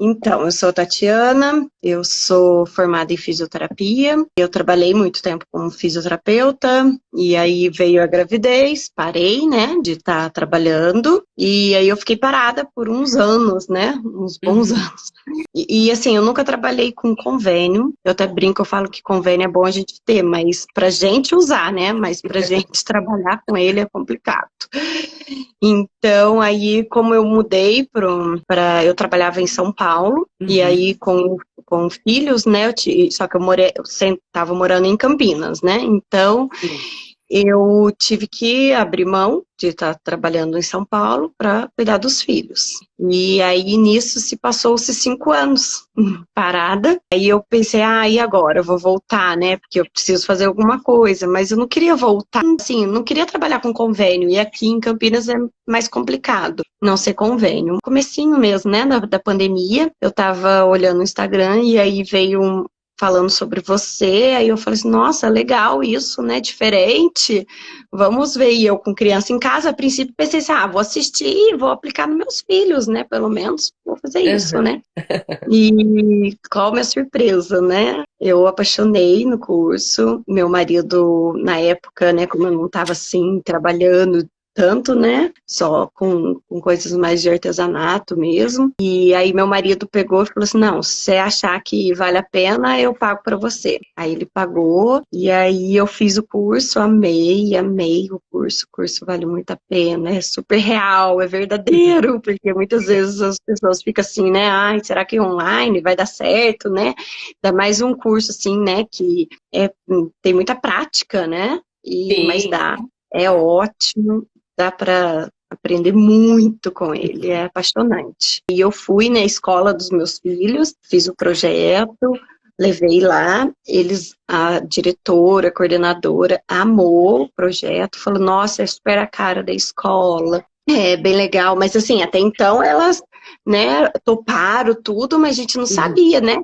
Então, eu sou Tatiana, eu sou formada em fisioterapia, eu trabalhei muito tempo como fisioterapeuta, e aí veio a gravidez, parei, né, de estar trabalhando, e aí eu fiquei parada por uns anos, né, uns bons Uhum. anos. Assim, eu nunca trabalhei com convênio, eu até brinco, eu falo que convênio é bom a gente ter, mas pra gente usar, né, mas pra gente trabalhar com ele é complicado. Então, aí, como eu mudei para. Eu trabalhava em São Paulo, e Uhum. aí com filhos, né? Só que eu sempre estava morando em Campinas, né? Então, Sim. eu tive que abrir mão de estar trabalhando em São Paulo para cuidar dos filhos. E aí nisso se passou-se 5 anos parada. Aí eu pensei, e agora? Eu vou voltar, né? Porque eu preciso fazer alguma coisa. Mas eu não queria voltar, assim, não queria trabalhar com convênio. E aqui em Campinas é mais complicado não ser convênio. No comecinho mesmo, né, da pandemia, eu tava olhando o Instagram e aí veio falando sobre você, aí eu falei assim, nossa, legal isso, né, diferente, vamos ver, e eu com criança em casa, a princípio pensei assim, vou assistir e vou aplicar nos meus filhos, né, pelo menos vou fazer isso, Uhum. né, e qual a minha surpresa, né, eu apaixonei no curso, meu marido, na época, né, como eu não estava assim, trabalhando tanto, né? Só com coisas mais de artesanato mesmo. E aí meu marido pegou e falou assim: não, se você achar que vale a pena, eu pago para você. Aí ele pagou, e aí eu fiz o curso, amei, amei o curso vale muito a pena, é super real, é verdadeiro, porque muitas vezes as pessoas ficam assim, né? Ai, será que online vai dar certo, né? Ainda mais um curso assim, né, que tem muita prática, né? Mas Sim. dá, é ótimo, dá para aprender muito com ele, é apaixonante. E eu fui na escola dos meus filhos, fiz o projeto, levei lá, a diretora, a coordenadora, amou o projeto, falou, nossa, é super a cara da escola, é bem legal, mas assim, até então elas, né, toparam tudo, mas a gente não Uhum. sabia, né,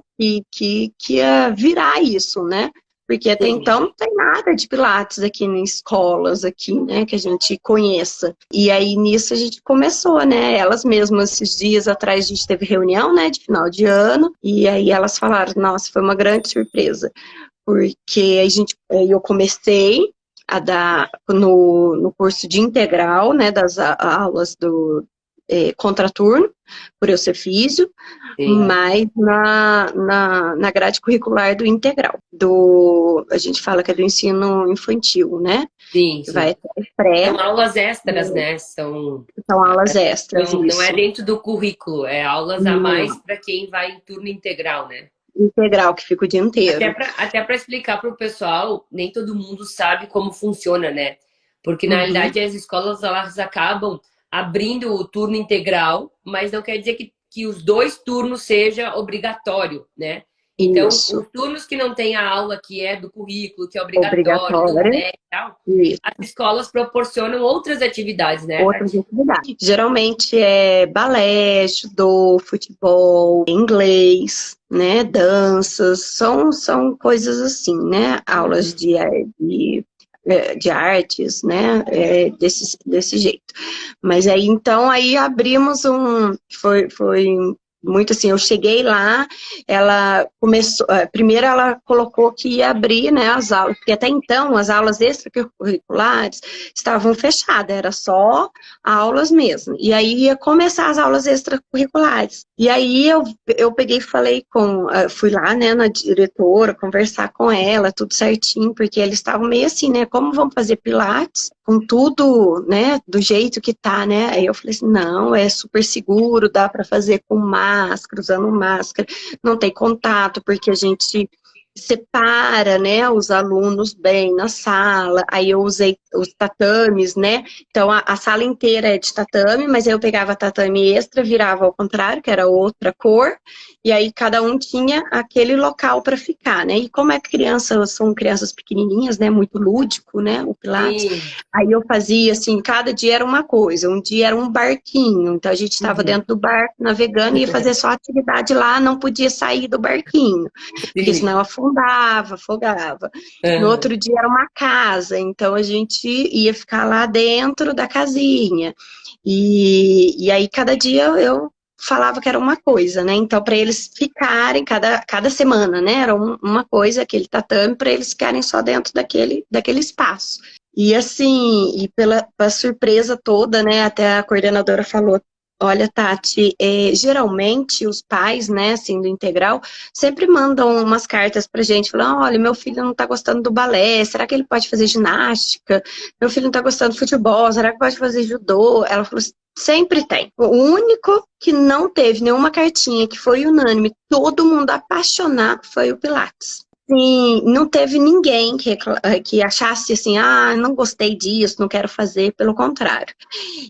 que ia virar isso, né? Porque até Sim. então não tem nada de Pilates aqui em escolas, aqui, né, que a gente conheça. E aí nisso a gente começou, né? Elas mesmas, esses dias atrás, a gente teve reunião, né, de final de ano, e aí elas falaram, nossa, foi uma grande surpresa, porque eu comecei a dar no curso de integral, né, das aulas do contraturno, por eu ser físio, Sim. mas na grade curricular do integral, a gente fala que é do ensino infantil, né? Sim, Vai sim. até pré, São aulas extras, né? são aulas extras, Não é isso. dentro do currículo, é aulas a mais Não, para quem vai em turno integral, né? integral, que fica o dia inteiro. Até para explicar para o pessoal, nem todo mundo sabe como funciona, né? Porque na Uhum, realidade as escolas elas acabam abrindo o turno integral, mas não quer dizer que os dois turnos seja obrigatório, né? Então, isso, os turnos que não tem a aula que é do currículo, que é obrigatório, do obrigatória, PEC e tal, as isso. escolas proporcionam outras atividades, né, Outras Tati? atividades. Geralmente é balé, judô, futebol, inglês, né, danças, são coisas assim, né, aulas Uhum. de artes, né, desse jeito. Mas aí, então, aí abrimos foi muito assim, eu cheguei lá, ela começou, primeiro ela colocou que ia abrir, né, as aulas, porque até então as aulas extracurriculares estavam fechadas, era só aulas mesmo. E aí ia começar as aulas extracurriculares. E aí eu peguei e falei fui lá, né, na diretora, conversar com ela, tudo certinho, porque eles estavam meio assim, né, como vamos fazer pilates com tudo, né, do jeito que tá, né? Aí eu falei assim, não, é super seguro, dá para fazer com máscara, usando máscara, não tem contato, porque a gente separa, né, os alunos bem na sala. Aí eu usei os tatames, né? Então a sala inteira é de tatame, mas aí eu pegava tatame extra, virava ao contrário, que era outra cor, e aí cada um tinha aquele local para ficar, né? E como é criança, são crianças pequenininhas, né, muito lúdico, né, o Pilates. Sim. Aí eu fazia assim, cada dia era uma coisa. Um dia era um barquinho, então a gente estava Uhum. dentro do barco navegando e ia fazer só atividade lá, não podia sair do barquinho porque Sim. senão afogava. No Uhum. outro dia era uma casa, então a gente ia ficar lá dentro da casinha. E aí cada dia eu falava que era uma coisa, né? Então, para eles ficarem cada semana, né? Era uma coisa, aquele tatame, para eles ficarem só dentro daquele espaço. E assim, e pela surpresa toda, né? Até a coordenadora falou, olha, Tati, geralmente os pais, né, assim, do integral, sempre mandam umas cartas pra gente, falando, olha, meu filho não tá gostando do balé, será que ele pode fazer ginástica? Meu filho não tá gostando de futebol, será que pode fazer judô? Ela falou, sempre tem. O único que não teve nenhuma cartinha, que foi unânime, todo mundo apaixonado, foi o Pilates. Sim, não teve ninguém que achasse assim, ah, não gostei disso, não quero fazer, pelo contrário.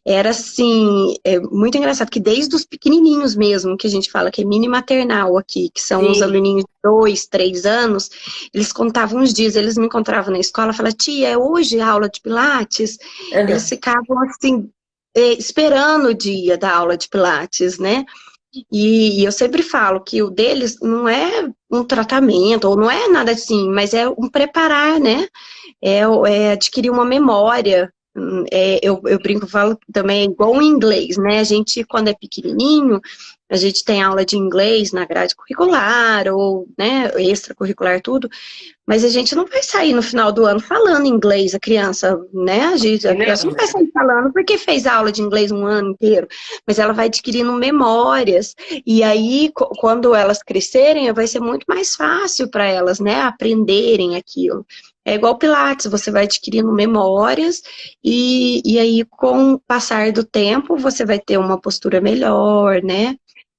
Era assim, muito engraçado, que desde os pequenininhos mesmo, que a gente fala que é mini maternal aqui, que são os Sim. aluninhos de 2, 3 anos, eles contavam uns dias, eles me encontravam na escola, falavam, tia, é hoje a aula de Pilates? Eles Uhum. ficavam assim, esperando o dia da aula de Pilates, né? E eu sempre falo que o deles não é um tratamento, ou não é nada assim, mas é um preparar, né? É adquirir uma memória. Eu brinco, falo também, é igual o inglês, né? A gente, quando é pequenininho, a gente tem aula de inglês na grade curricular, ou, né, extracurricular, tudo, mas a gente não vai sair no final do ano falando inglês, a criança, né? A criança não Não. vai sair falando porque fez aula de inglês um ano inteiro, mas ela vai adquirindo memórias, e aí, quando elas crescerem, vai ser muito mais fácil para elas, né, aprenderem aquilo. É igual Pilates, você vai adquirindo memórias, e aí, com o passar do tempo, você vai ter uma postura melhor, né?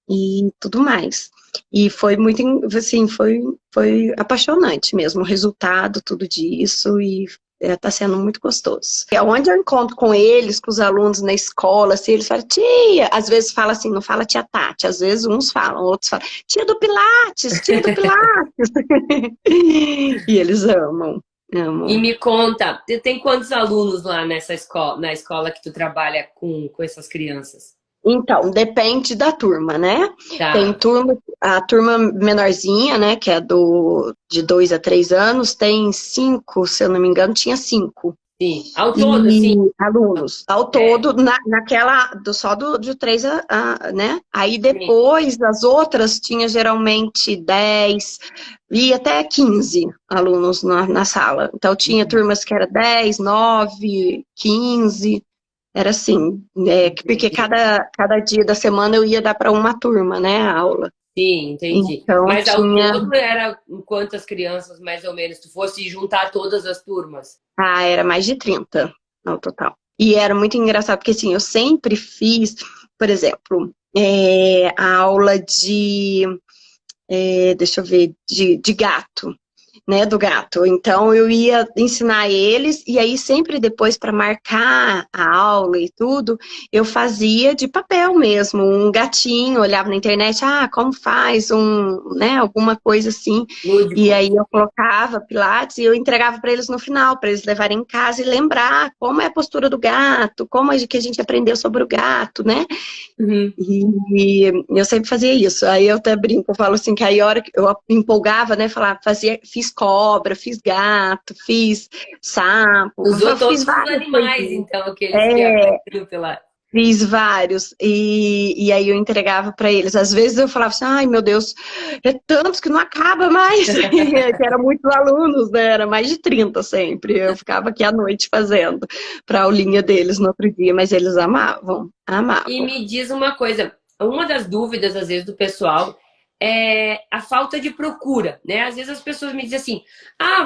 E tudo mais. E foi muito, assim, foi apaixonante mesmo, o resultado, tudo disso, e tá sendo muito gostoso. É onde eu encontro com eles, com os alunos na escola, assim, eles falam, tia, às vezes fala assim, não fala tia Tati, às vezes uns falam, outros falam, tia do Pilates, tia do Pilates. E eles amam, E amam. me conta, você tem quantos alunos lá nessa escola, na escola que tu trabalha com essas crianças? Então, depende da turma, né? Tem Tá, turma, a turma menorzinha, né, que é de 2 a 3 anos, tem 5, se eu não me engano, tinha 5. sim. Ao todo, E sim. alunos, ao É, todo, só de 3 né? Aí sim. depois, as outras tinha geralmente 10 e até 15 alunos na sala. Então, tinha Uhum. turmas que era 10, 9, 15. Era assim, né? Porque Entendi. cada dia da semana eu ia dar para uma turma, né, a aula. Sim, entendi. Então Mas ao tinha, todo era quantas crianças, mais ou menos, tu fosse juntar todas as turmas? era mais de 30 no total. E era muito engraçado, porque assim, eu sempre fiz, por exemplo, a aula deixa eu ver, de gato. Né, do gato. Então eu ia ensinar eles e aí sempre depois para marcar a aula e tudo, eu fazia de papel mesmo, um gatinho, olhava na internet, como faz né, alguma coisa assim. E Lúdico. aí eu colocava Pilates e eu entregava para eles no final, para eles levarem em casa e lembrar como é a postura do gato, como é que a gente aprendeu sobre o gato, né? Uhum. E eu sempre fazia isso. Aí eu até brinco, eu falo assim, que aí a hora que eu me empolgava, né? Falava, fiz cobra, fiz gato, fiz sapo, Usou fiz todos os várias animais, coisinhas. então, aqueles que É, apareceram pela. fiz vários. E aí eu entregava para eles. Às vezes eu falava assim, ai meu Deus, é tantos que não acaba mais. Que eram muitos alunos, né? Era mais de 30 sempre. Eu ficava aqui à noite fazendo para a aulinha deles no outro dia, mas eles amavam, E amavam. me diz uma coisa, uma das dúvidas, às vezes, do pessoal é a falta de procura, né? Às vezes as pessoas me dizem assim,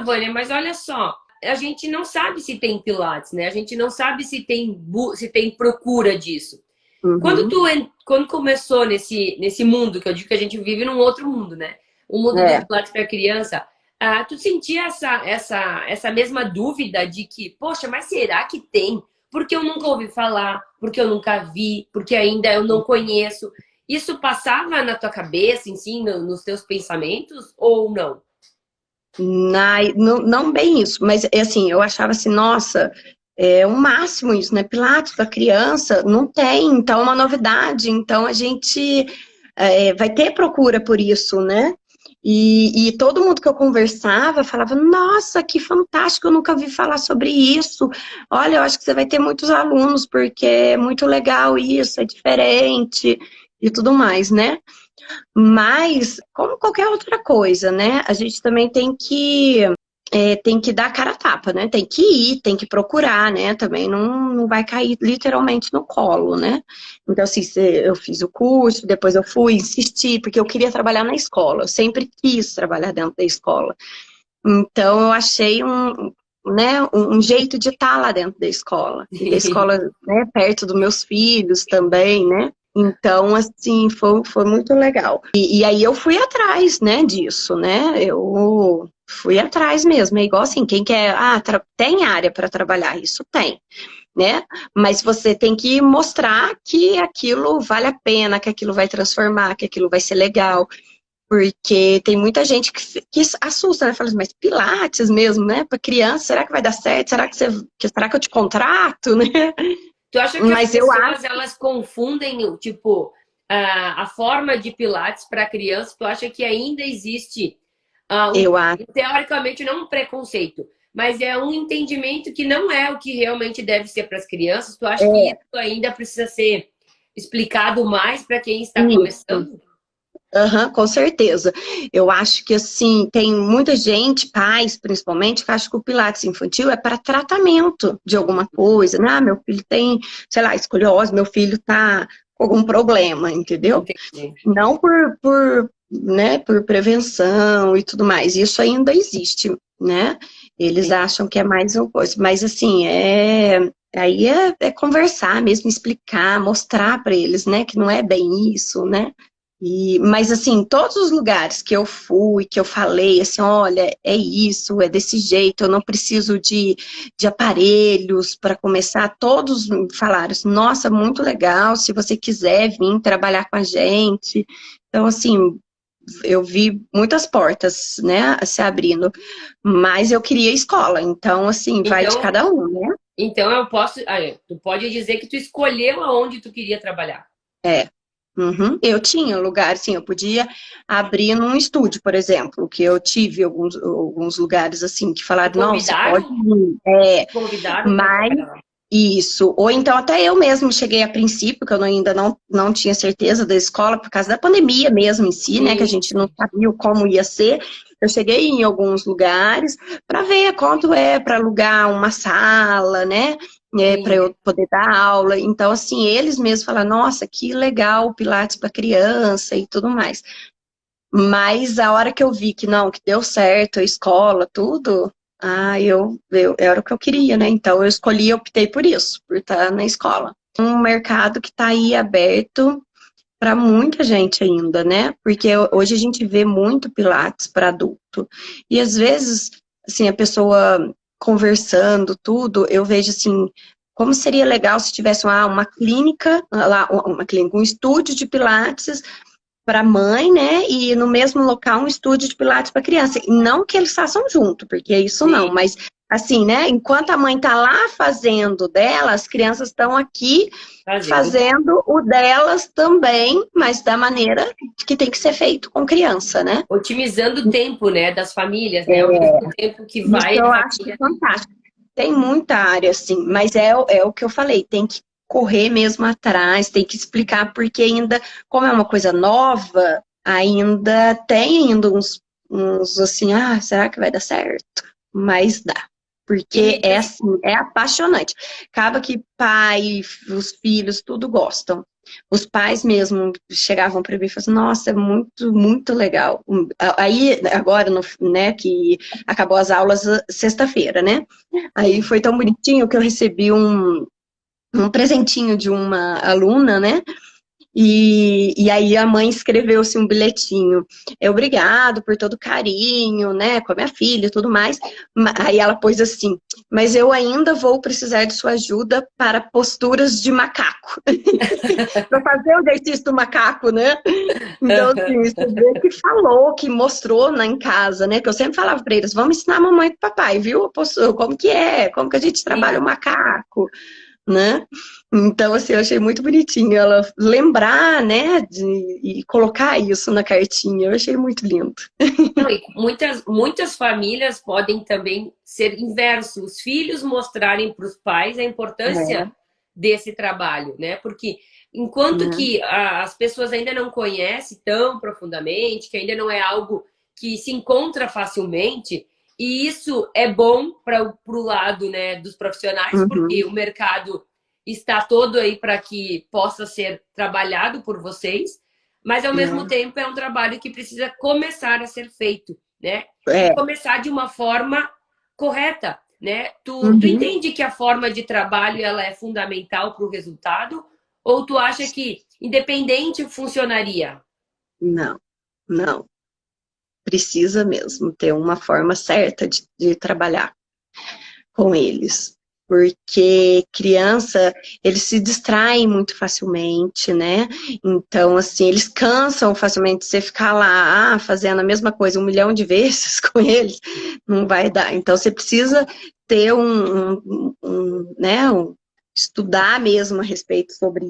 Vânia, mas olha só, a gente não sabe se tem Pilates, né? A gente não sabe se tem procura disso. Uhum. Quando começou nesse mundo, que eu digo que a gente vive num outro mundo, né? O mundo do É. Pilates para criança, tu sentia essa mesma dúvida de que, poxa, mas será que tem? Porque eu nunca ouvi falar, porque eu nunca vi, porque ainda eu não conheço. Isso passava na tua cabeça, assim, nos teus pensamentos, ou não? Não, não bem isso, mas assim, eu achava assim, nossa, é o máximo isso, né? Pilates para criança não tem, então é uma novidade, então a gente vai ter procura por isso, né? E todo mundo que eu conversava falava, nossa, que fantástico, eu nunca vi falar sobre isso. Olha, eu acho que você vai ter muitos alunos, porque é muito legal isso, é diferente. e tudo mais, né? Mas, como qualquer outra coisa, né? A gente também tem que dar a cara a tapa, né? Tem que ir, tem que procurar, né? Também não vai cair literalmente no colo, né? Então, assim, eu fiz o curso, depois eu fui insistir, porque eu queria trabalhar na escola, eu sempre quis trabalhar dentro da escola. Então, eu achei né, um jeito de estar lá dentro da escola. E da escola, né, perto dos meus filhos também, né? Então, assim, foi muito legal. E aí eu fui atrás, né, disso, né? Eu fui atrás mesmo. É igual assim, quem quer... Ah, tem área para trabalhar, isso tem, né? Mas você tem que mostrar que aquilo vale a pena, que aquilo vai transformar, que aquilo vai ser legal. Porque tem muita gente que assusta, né? Fala assim, mas Pilates mesmo, né? Para criança, será que vai dar certo? Será que eu te contrato, né? Tu acha que as Mas eu pessoas, acho, elas confundem, tipo, a forma de Pilates para criança? Tu acha que ainda existe, eu acho, teoricamente, não um preconceito, mas é um entendimento que não é o que realmente deve ser para as crianças? Tu acha que é isso ainda precisa ser explicado mais para quem está isso. começando? Aham, com certeza. Eu acho que, assim, tem muita gente, pais principalmente, que acham que o Pilates infantil é para tratamento de alguma coisa, né? Ah, meu filho tem, sei lá, escoliose, meu filho tá com algum problema, entendeu? Entendi. Não né, por prevenção e tudo mais. Isso ainda existe, né? Eles Entendi. acham que é mais uma coisa. Mas, assim, aí é conversar mesmo, explicar, mostrar para eles, né, que não é bem isso, né? Mas, assim, todos os lugares que eu fui, que eu falei, assim, olha, é isso, é desse jeito, eu não preciso de aparelhos para começar, todos falaram assim, nossa, muito legal, se você quiser vir trabalhar com a gente. Então, assim, eu vi muitas portas, né, se abrindo, mas eu queria escola, então, assim, vai de Então, cada um, né? então eu posso, tu pode dizer que tu escolheu aonde tu queria trabalhar. É. Uhum. Eu tinha lugar, assim, eu podia abrir num estúdio, por exemplo, que eu tive alguns lugares, assim, que Te falaram, não, você pode convidaram? ir, Te convidaram para mas trabalhar lá. isso, ou então até eu mesmo cheguei a princípio, que eu ainda não tinha certeza da escola, por causa da pandemia mesmo em si, né, que a Sim, gente não sim. sabia como ia ser, eu cheguei em alguns lugares para ver quanto é para alugar uma sala, né, para Sim. eu poder dar aula, então assim, eles mesmos falaram, nossa, que legal o Pilates para criança e tudo mais. Mas a hora que eu vi que não, que deu certo, a escola, tudo, era o que eu queria, né? Então eu escolhi, optei por isso, por estar na escola. Um mercado que está aí aberto para muita gente ainda, né? Porque hoje a gente vê muito Pilates para adulto. E às vezes, assim, a pessoa conversando, tudo, eu vejo assim, como seria legal se tivesse uma clínica, lá, uma clínica, um estúdio de Pilates para a mãe, né? E no mesmo local um estúdio de Pilates para criança. E não que eles façam junto, porque é isso não, Sim, mas assim, né? Enquanto a mãe tá lá fazendo dela, as crianças estão aqui fazendo. fazendo o delas também, mas da maneira que tem que ser feito com criança, né? Otimizando o tempo, né, das famílias, né? Ao É, mesmo tempo que isso vai a eu acho família. fantástico. Tem muita área, assim, mas é o que eu falei, tem que correr mesmo atrás, tem que explicar, porque ainda, como é uma coisa nova, ainda tem ainda uns assim, será que vai dar certo? Mas dá, E me porque é diz, assim, é apaixonante. Acaba que pai, os filhos, tudo gostam. Os pais mesmo chegavam para mim e falavam assim, nossa, é muito, muito legal. Aí, agora, né, que acabou as aulas sexta-feira, né? Aí sim. foi tão bonitinho que eu recebi um presentinho de uma aluna, né? E aí a mãe escreveu assim um bilhetinho. Obrigado por todo o carinho, né, com a minha filha e tudo mais. Aí ela pôs assim, mas eu ainda vou precisar de sua ajuda para posturas de macaco. Para fazer o exercício do macaco, né? Então, assim, você vê que falou, que mostrou em casa, né? Que eu sempre falava para eles, vamos ensinar a mamãe e o papai, viu? Como que é, como que a gente trabalha o Sim. macaco, né? Então, assim, eu achei muito bonitinho ela lembrar, né, e colocar isso na cartinha. Eu achei muito lindo. Não, e muitas famílias podem também ser inverso, os filhos mostrarem para os pais a importância É, desse trabalho, né? Porque enquanto que as pessoas ainda não conhecem tão profundamente, que ainda não é algo que se encontra facilmente, e isso é bom para o lado, né, dos profissionais, porque o mercado está todo aí para que possa ser trabalhado por vocês, mas ao mesmo tempo é um trabalho que precisa começar a ser feito, né? E começar de uma forma correta, né? Tu entende que a forma de trabalho ela é fundamental para o resultado? Ou tu acha que independente funcionaria? Não, não. Precisa mesmo ter uma forma certa de trabalhar com eles. Porque criança, eles se distraem muito facilmente, né? Então, assim, eles cansam facilmente. Você ficar lá, fazendo a mesma coisa 1 milhão de vezes com eles, não vai dar. Então, você precisa ter estudar mesmo a respeito sobre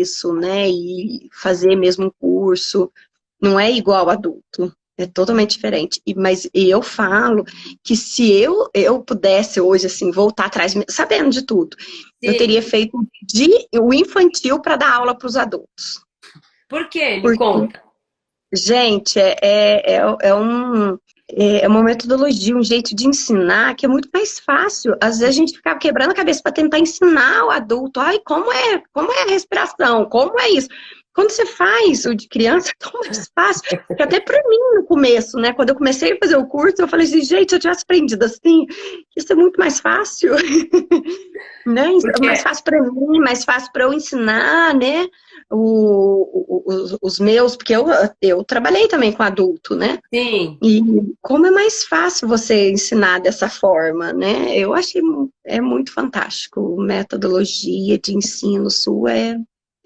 isso, né? E fazer mesmo um curso. Não é igual adulto. É totalmente diferente. Mas eu falo que se eu pudesse hoje, assim, voltar atrás, sabendo de tudo, eu Sim. teria feito o infantil para dar aula para os adultos. Por quê? Me Porque, conta. gente, é uma metodologia, um jeito de ensinar que é muito mais fácil. Às vezes a gente ficava quebrando a cabeça para tentar ensinar o adulto. Ai, como é a respiração? Como é isso? Quando você faz o de criança, é tão mais fácil. Porque até para mim no começo, né? Quando eu comecei a fazer o curso, eu falei assim, gente, se eu tivesse aprendido assim, isso é muito mais fácil. Né? Porque, Mais fácil para mim, mais fácil para eu ensinar, né? Os meus, porque eu trabalhei também com adulto, né? sim, E como é mais fácil você ensinar dessa forma, né? Eu achei muito fantástico. A metodologia de ensino sua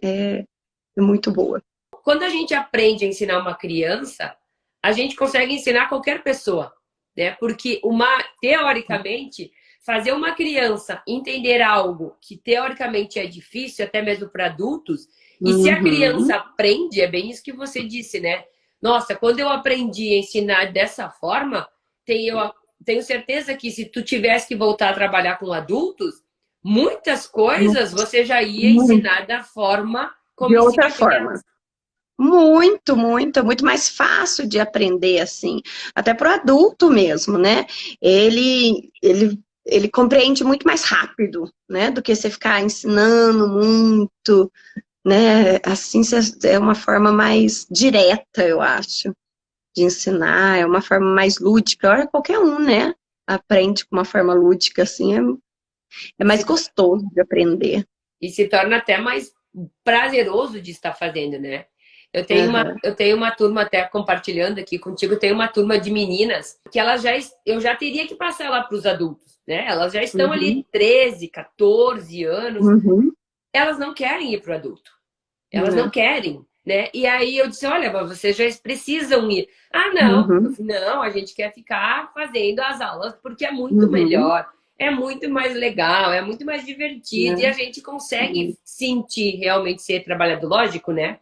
é muito boa. quando a gente aprende a ensinar uma criança, a gente consegue ensinar qualquer pessoa, né? Porque teoricamente, fazer uma criança entender algo que teoricamente é difícil, até mesmo para adultos, e se a criança aprende, é bem isso que você disse, né? Nossa, quando eu aprendi a ensinar dessa forma, tenho certeza que se tu tivesse que voltar a trabalhar com adultos, muitas coisas você já ia Muito. ensinar da forma como De outra ensina a forma. criança. Muito, muito mais fácil de aprender assim, até para o adulto mesmo, né? Ele compreende muito mais rápido, né? Do que você ficar ensinando muito, né? Assim é uma forma mais direta, eu acho, de ensinar, é uma forma mais lúdica. Olha, qualquer um, né? Aprende com uma forma lúdica, assim, é E mais se, gostoso de aprender. e se torna até mais prazeroso de estar fazendo, né? Uhum. Eu tenho uma turma até compartilhando aqui contigo, tem uma turma de meninas que eu já teria que passar lá para os adultos, né? Elas já estão ali Uhum. 13, 14 anos, Uhum. elas não querem ir para o adulto. Elas não Uhum. querem, né? E aí eu disse, olha, mas vocês já precisam ir. Ah, não. Eu Uhum. falei, não, a gente quer ficar fazendo as aulas porque é muito Uhum. melhor, é muito mais legal, é muito mais divertido e a Né? gente consegue sentir realmente ser trabalhado. Lógico, né?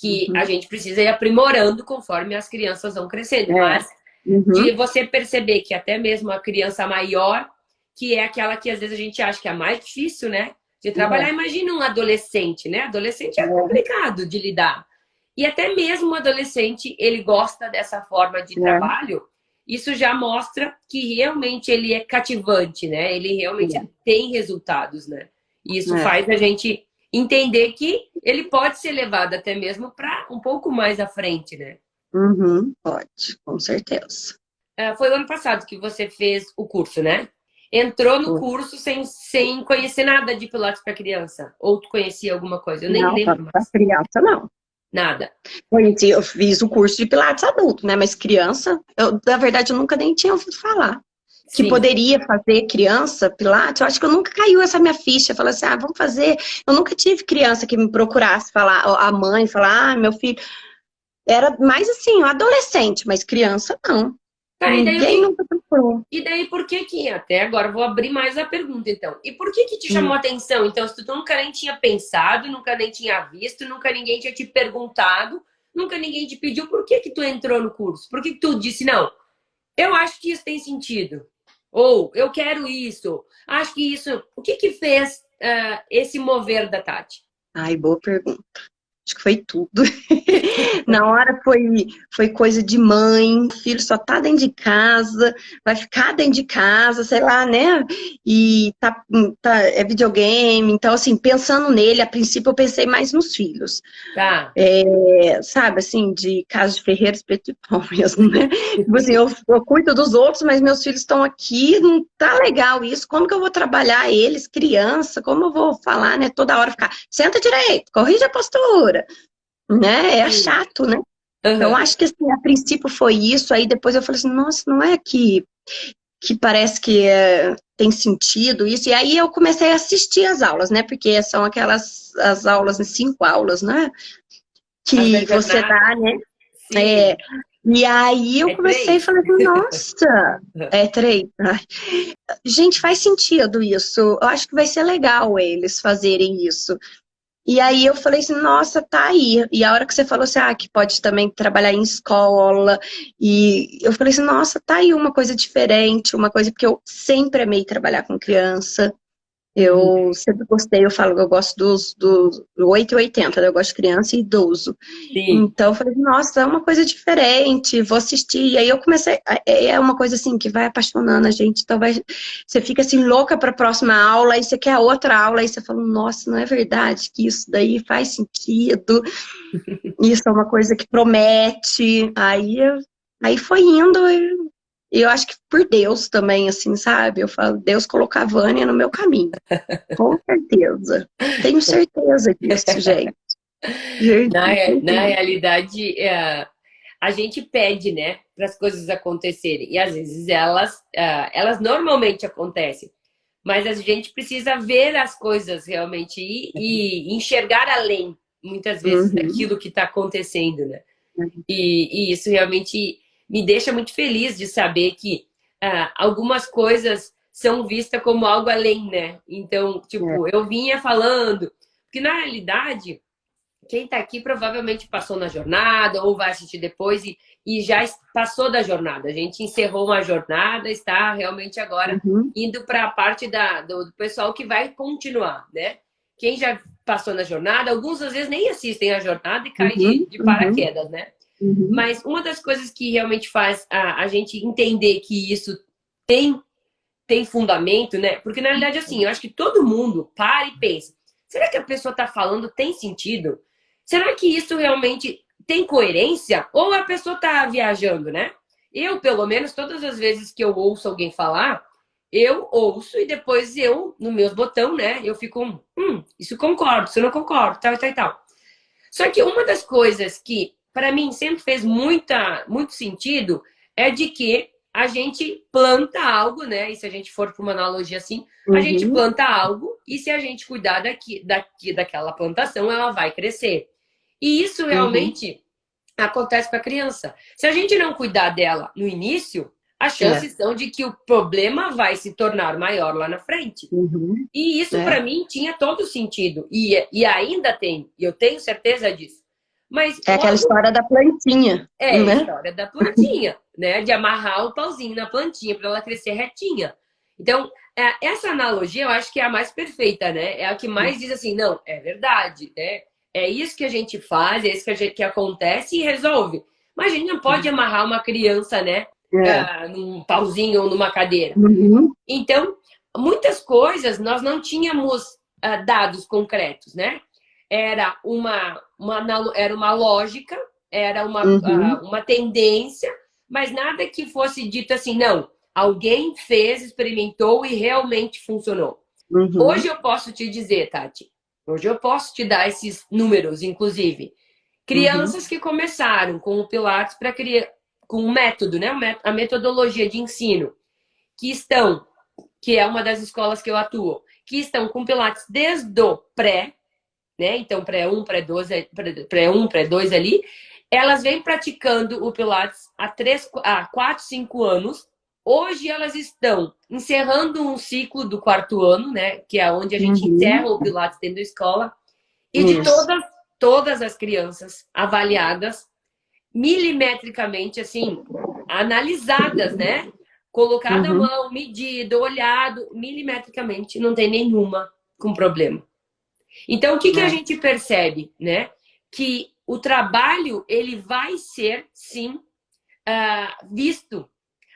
Que a Uhum. gente precisa ir aprimorando conforme as crianças vão crescendo. É. Mas de Uhum. você perceber que até mesmo a criança maior, que é aquela que às vezes a gente acha que é a mais difícil, né? De trabalhar. É. Imagina um adolescente, né? Adolescente é É. complicado de lidar. E até mesmo o adolescente, ele gosta dessa forma de É. trabalho. Isso já mostra que realmente ele é cativante, né? Ele realmente tem resultados, né? E isso É. faz a gente entender que ele pode ser levado até mesmo para um pouco mais à frente, né? Uhum. Pode, com certeza. Foi o ano passado que você fez o curso, né? Entrou no Foi. curso sem conhecer nada de Pilates para criança. Ou tu conhecia alguma coisa? Eu nem Não, lembro para mais. criança não. Nada. Eu fiz o curso de Pilates adulto, né? Mas criança, na verdade, eu nunca nem tinha ouvido falar. Que Sim. poderia fazer criança Pilates, eu acho que eu nunca caiu essa minha ficha, falar assim, vamos fazer. Eu nunca tive criança que me procurasse falar, a mãe falar, meu filho. Era mais assim, um adolescente, mas criança não. Tá, e daí o Ninguém que. nunca procurou. E daí por que que. Até agora eu vou abrir mais a pergunta, então. E por que que te chamou a atenção? Então, se tu nunca nem tinha pensado, nunca nem tinha visto, nunca ninguém tinha te perguntado, nunca ninguém te pediu, por que que tu entrou no curso? Por que que tu disse, não, eu acho que isso tem sentido. Ou eu quero isso. Acho que isso. O que que fez esse mover da Tati? Ai, boa pergunta. Acho que foi tudo. Na hora foi coisa de mãe, o filho só tá dentro de casa, vai ficar dentro de casa, sei lá, né? E é videogame. Então, assim, pensando nele, a princípio eu pensei mais nos filhos. Tá. Sabe, assim, de casa de ferreiro, espeto de pau mesmo, né? Tipo assim, eu cuido dos outros, mas meus filhos estão aqui, não tá legal isso. Como que eu vou trabalhar eles, criança? Como eu vou falar, né? Toda hora ficar, senta direito, corrige a postura, né? É Sim. chato, né? Então, Aham. acho que assim, a princípio foi isso, aí depois eu falei assim, nossa, não é que parece que tem sentido isso. E aí eu comecei a assistir as aulas, né? Porque são aquelas as aulas, 5 aulas, né? As da Que você jornada. dá, né? É, Sim. e aí eu É comecei e 3. falei, nossa, é 3. Ai, gente, faz sentido isso. Eu acho que vai ser legal eles fazerem isso. E aí eu falei assim, nossa, tá aí. E a hora que você falou assim, que pode também trabalhar em escola. E eu falei assim, nossa, tá aí uma coisa diferente, uma coisa, porque eu sempre amei trabalhar com criança. Uhum. Eu sempre gostei, eu falo que eu gosto do 8 e 80, né? Eu gosto de criança e idoso. Sim. Então, eu falei, nossa, é uma coisa diferente, vou assistir. E aí eu comecei, é uma coisa assim que vai apaixonando a gente. Então, você fica assim, louca para a próxima aula, aí você quer a outra aula, aí você fala, nossa, não é verdade que isso daí faz sentido, isso é uma coisa que promete. Aí foi indo, e eu acho que por Deus também, assim, sabe? Eu falo, Deus colocou a Vânia no meu caminho, com certeza. Tenho certeza disso, gente. Gente, Na realidade, a gente pede, né, para as coisas acontecerem. E às vezes elas normalmente acontecem. Mas a gente precisa ver as coisas realmente e enxergar além, muitas vezes, uhum. daquilo que está acontecendo, né? E isso realmente me deixa muito feliz de saber que algumas coisas são vistas como algo além, né? Então, É. tipo, eu vinha falando, que na realidade quem está aqui provavelmente passou na jornada ou vai assistir depois e já passou da jornada. A gente encerrou uma jornada, está realmente agora Uhum, indo para a parte do pessoal que vai continuar, né? Quem já passou na jornada, alguns às vezes nem assistem a jornada e caem uhum, de uhum, paraquedas, né? uhum. Mas uma das coisas que realmente faz a gente entender que isso tem fundamento, né? Porque na realidade, assim, eu acho que todo mundo para e pensa: será que a pessoa está falando tem sentido? Será que isso realmente tem coerência? Ou a pessoa está viajando, né? Eu, pelo menos, todas as vezes que eu ouço alguém falar, eu ouço e depois eu, no meus botão, né? Eu fico, isso concordo, isso não concordo, tal e tal e tal. Só que uma das coisas que, para mim, sempre fez muito sentido é de que a gente planta algo, né? E se a gente for para uma analogia assim, a gente Uhum, planta algo e se a gente cuidar daquela plantação, ela vai crescer. E isso uhum. realmente acontece com a criança. Se a gente não cuidar dela no início, as É. chances são de que o problema vai se tornar maior lá na frente. Uhum. E isso É. para mim tinha todo sentido e ainda tem, e eu tenho certeza disso. Mas É aquela logo história da plantinha, é a né? história da plantinha, né? De amarrar o pauzinho na plantinha para ela crescer retinha. Então, essa analogia eu acho que é a mais perfeita, né? É a que mais diz assim, não, é verdade, né? É isso que a gente faz, é isso que acontece e resolve. Mas a gente não pode amarrar uma criança, né? É. Num pauzinho ou numa cadeira. Uhum, Então, muitas coisas nós não tínhamos dados concretos, né? Era uma lógica, era uhum, uma tendência, mas nada que fosse dito assim, não, alguém fez, experimentou e realmente funcionou. uhum, Hoje eu posso te dizer, Tati, hoje eu posso te dar esses números, inclusive. uhum, Crianças que começaram com o Pilates para criar, com o método, né? A metodologia de ensino, que estão que é uma das escolas que eu atuo, que estão com Pilates desde o pré, né? Então, pré-1, pré-2, pré-1, pré-2 ali, elas vêm praticando o Pilates há 4, 5 anos. Hoje elas estão encerrando um ciclo do 4º ano, né? Que é onde a gente encerra uhum. o Pilates dentro da escola. E de Isso. todas as crianças avaliadas milimetricamente, assim, analisadas, né? Colocado a Uhum. mão, medido, olhado, milimetricamente, não tem nenhuma com problema. Então, o que que a gente percebe, né? Que o trabalho, ele vai ser, sim, visto.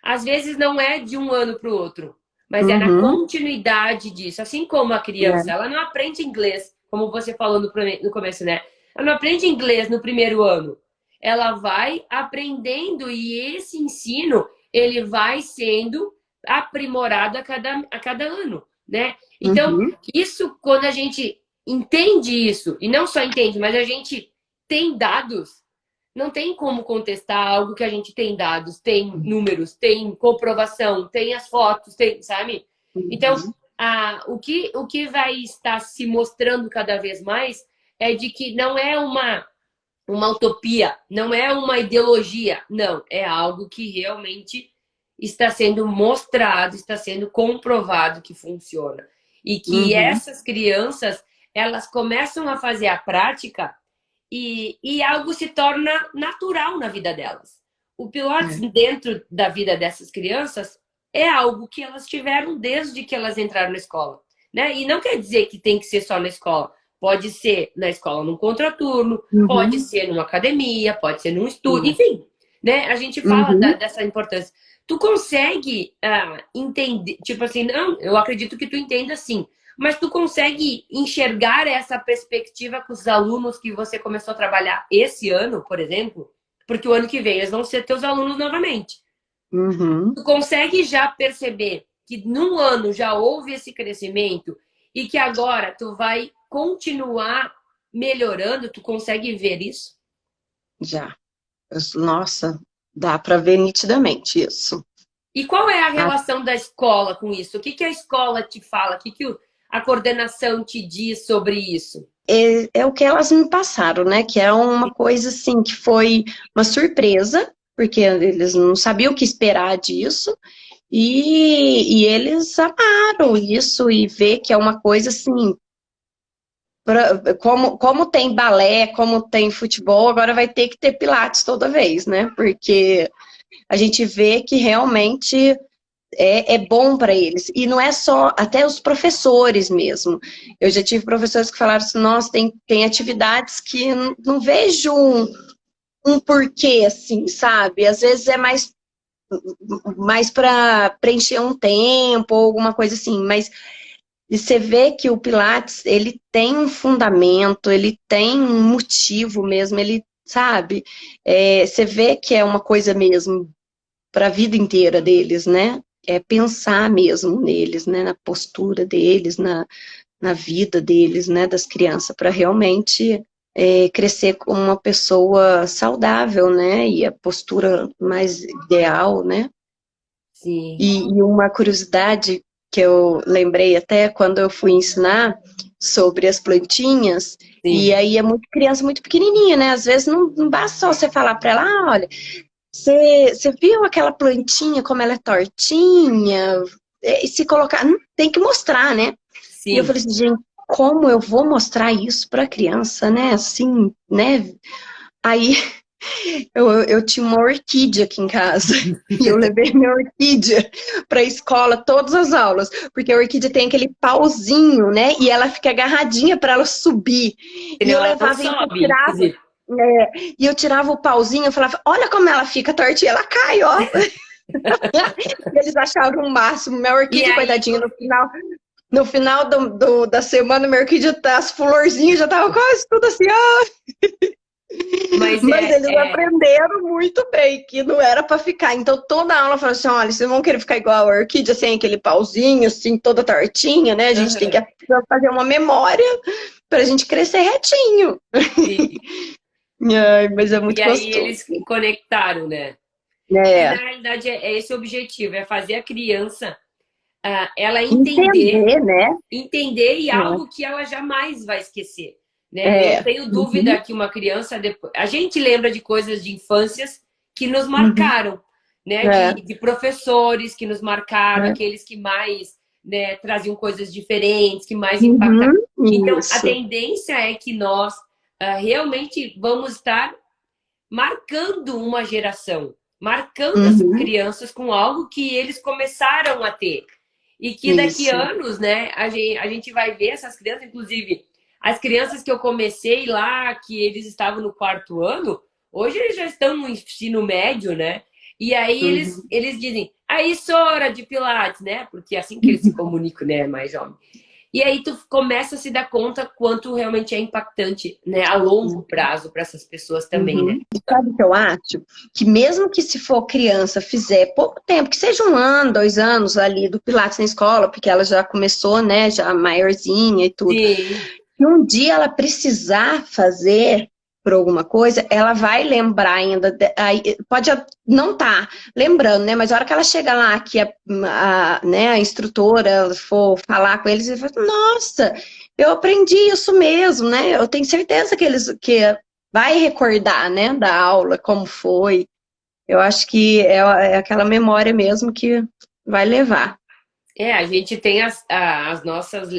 Às vezes não é de um ano para o outro, mas é na Uhum. continuidade disso. Assim como a criança, É. ela não aprende inglês, como você falou no começo, né? Ela não aprende inglês no primeiro ano. Ela vai aprendendo e esse ensino, ele vai sendo aprimorado a cada ano, né? Então, Uhum. isso, quando a gente entende isso, e não só entende, mas a gente tem dados, não tem como contestar algo que a gente tem dados, tem números, tem comprovação, tem as fotos, tem, sabe? Então, Uhum. o que vai estar se mostrando cada vez mais é de que não é uma utopia, não é uma ideologia, não, é algo que realmente está sendo mostrado, está sendo comprovado que funciona. E que Uhum. essas crianças, elas começam a fazer a prática e algo se torna natural na vida delas. O Pilates É. dentro da vida dessas crianças é algo que elas tiveram desde que elas entraram na escola, né? E não quer dizer que tem que ser só na escola. Pode ser na escola num contraturno, pode Uhum. ser numa academia, pode ser num estúdio, É. enfim, né? A gente fala Uhum. dessa importância. Tu consegue entender, tipo assim, não, eu acredito que tu entenda assim, mas tu consegue enxergar essa perspectiva com os alunos que você começou a trabalhar esse ano, por exemplo? Porque o ano que vem eles vão ser teus alunos novamente. Uhum. Tu consegue já perceber que num ano já houve esse crescimento e que agora tu vai continuar melhorando? Tu consegue ver isso? Já. Nossa, dá para ver nitidamente isso. E qual é a Ah, relação da escola com isso? O que que a escola te fala? O que que a coordenação te diz sobre isso? é o que elas me passaram, né? Que é uma coisa assim que foi uma surpresa, porque eles não sabiam o que esperar disso, e eles amaram isso e ver que é uma coisa assim, como tem balé, como tem futebol, agora vai ter que ter pilates toda vez, né? Porque a gente vê que realmente é bom para eles. E não é só, até os professores mesmo. Eu já tive professores que falaram assim, nossa, tem atividades que não vejo um porquê, assim, sabe? Às vezes é mais para preencher um tempo ou alguma coisa assim, mas você vê que o Pilates, ele tem um fundamento, ele tem um motivo mesmo, ele, sabe? Você vê que é uma coisa mesmo para a vida inteira deles, né? É pensar mesmo neles, né? Na postura deles, na vida deles, né? Das crianças, para realmente crescer como uma pessoa saudável, né? E a postura mais ideal, né? Sim, E uma curiosidade que eu lembrei até quando eu fui ensinar sobre as plantinhas, e sim. aí é muito criança muito pequenininha, né? Às vezes não basta só você falar para ela, ah, olha, você viu aquela plantinha como ela é tortinha? E se colocar, tem que mostrar, né? E eu Sim. falei assim, gente, como eu vou mostrar isso para criança, né? Assim, né? Aí eu tinha uma orquídea aqui em casa e eu levei minha orquídea para a escola todas as aulas, porque a orquídea tem aquele pauzinho, né? E ela fica agarradinha para ela subir. E Senão eu ela não levava isso, eu sobe, tirava, inclusive. e eu tirava o pauzinho, eu falava, olha como ela fica tortinha, ela cai, ó. E eles achavam o máximo. Minha E orquídea, aí, coitadinha, no final da semana, minha orquídea, as florzinhas já estavam quase tudo assim, ó. mas Mas eles aprenderam muito bem que não era para ficar. Então toda aula fala assim: olha, vocês vão querer ficar igual a orquídea, sem aquele pauzinho, assim, toda tortinha, né? A gente tem que Aham, fazer uma memória para a gente crescer retinho. sim. Ai, mas é muito E aí gostoso. eles conectaram, né? E na É, realidade é esse o objetivo, é fazer a criança ela entender, né? entender e algo que ela jamais vai esquecer, né? Eu não É. tenho dúvida Uhum, que uma criança depois, a gente lembra de coisas de infâncias que nos uhum, marcaram, né? é, De professores que nos marcaram, é. aqueles que mais, né, traziam coisas diferentes, que mais impactaram. Uhum, Então, a isso. tendência é que nós realmente vamos estar marcando uma geração, marcando essas Uhum, crianças com algo que eles começaram a ter. E que daqui a isso. anos, né, a gente vai ver essas crianças, inclusive, as crianças que eu comecei lá, que eles estavam no 4º ano, hoje eles já estão no ensino médio, né? E aí Uhum. eles dizem, aí Sora de Pilates, né? Porque é assim que eles se comunicam, né? Mais jovem. E aí tu começa a se dar conta quanto realmente é impactante, né? A longo prazo para essas pessoas também, né? Uhum. E sabe o que eu acho? Que mesmo que se for criança fizer pouco tempo, que seja 1 ano, 2 anos ali do Pilates na escola, porque ela já começou, né, já maiorzinha e tudo. Sim, Se um dia ela precisar fazer por alguma coisa, ela vai lembrar ainda, aí, pode não estar lembrando, né? Mas a hora que ela chega lá, que né, a instrutora for falar com eles, ele fala, nossa, eu aprendi isso mesmo, né? Eu tenho certeza que eles que vai recordar, né, da aula, como foi. Eu acho que é aquela memória mesmo que vai levar. a gente tem as nossas,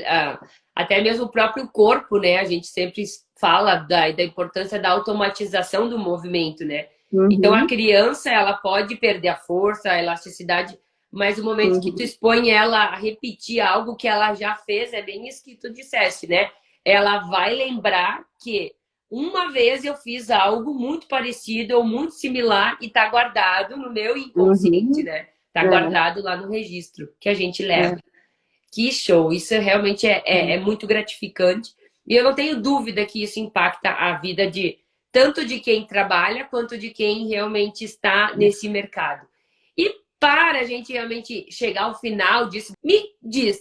até mesmo o próprio corpo, né? A gente sempre fala da importância da automatização do movimento, né? Então a Uhum, criança, ela pode perder a força, a elasticidade, mas o momento que tu uhum, expõe ela a repetir algo que ela já fez, é bem isso que tu disseste, né? Ela vai lembrar que uma vez eu fiz algo muito parecido ou muito similar e tá guardado no meu inconsciente, uhum, né? Tá é, guardado lá no registro que a gente leva. é, Que show! Isso realmente é é. muito gratificante. E eu não tenho dúvida que isso impacta a vida de tanto de quem trabalha quanto de quem realmente está nesse mercado. E para a gente realmente chegar ao final disso, me diz,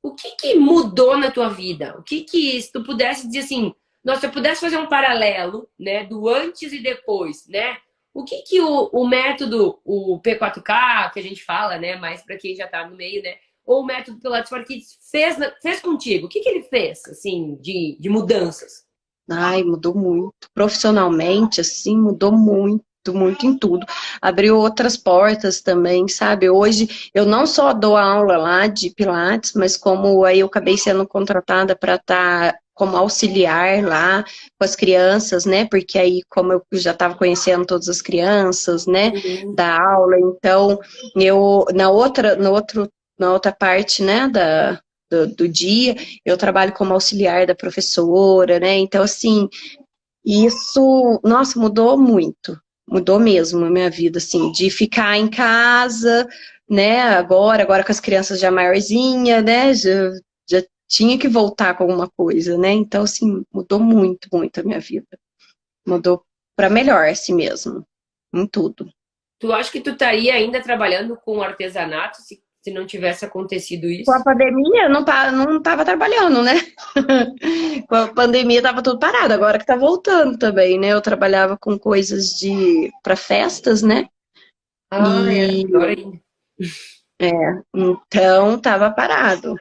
o que que mudou na tua vida? O que que, se tu pudesse dizer assim, nossa, se eu pudesse fazer um paralelo, né, do antes e depois, né? O que que o método, o P4K, que a gente fala, né, mais para quem já está no meio, né? Ou o método Pilates for Kids fez contigo? O que que ele fez, assim, de mudanças? Ai, mudou muito. Profissionalmente, assim, mudou muito, muito em tudo. Abriu outras portas também, sabe? Hoje eu não só dou aula lá de Pilates, mas como aí eu acabei sendo contratada para estar como auxiliar lá com as crianças, né? Porque aí, como eu já estava conhecendo todas as crianças, né? Sim. Da aula, então eu na outra parte, né? Do dia, eu trabalho como auxiliar da professora, né? Então, assim, isso, nossa, mudou muito. Mudou mesmo a minha vida, assim, de ficar em casa, né? Agora com as crianças já maiorzinha, né? Já tinha que voltar com alguma coisa, né? Então, assim, mudou muito, muito a minha vida. Mudou para melhor, assim mesmo, em tudo. Tu acha que tu estaria ainda trabalhando com artesanato se não tivesse acontecido Com a isso? pandemia, eu não estava trabalhando, né? Com a pandemia estava tudo parado, agora que tá voltando também, né? Eu trabalhava com coisas de para festas, né? Ah, é. E Pior ainda. então tava parado.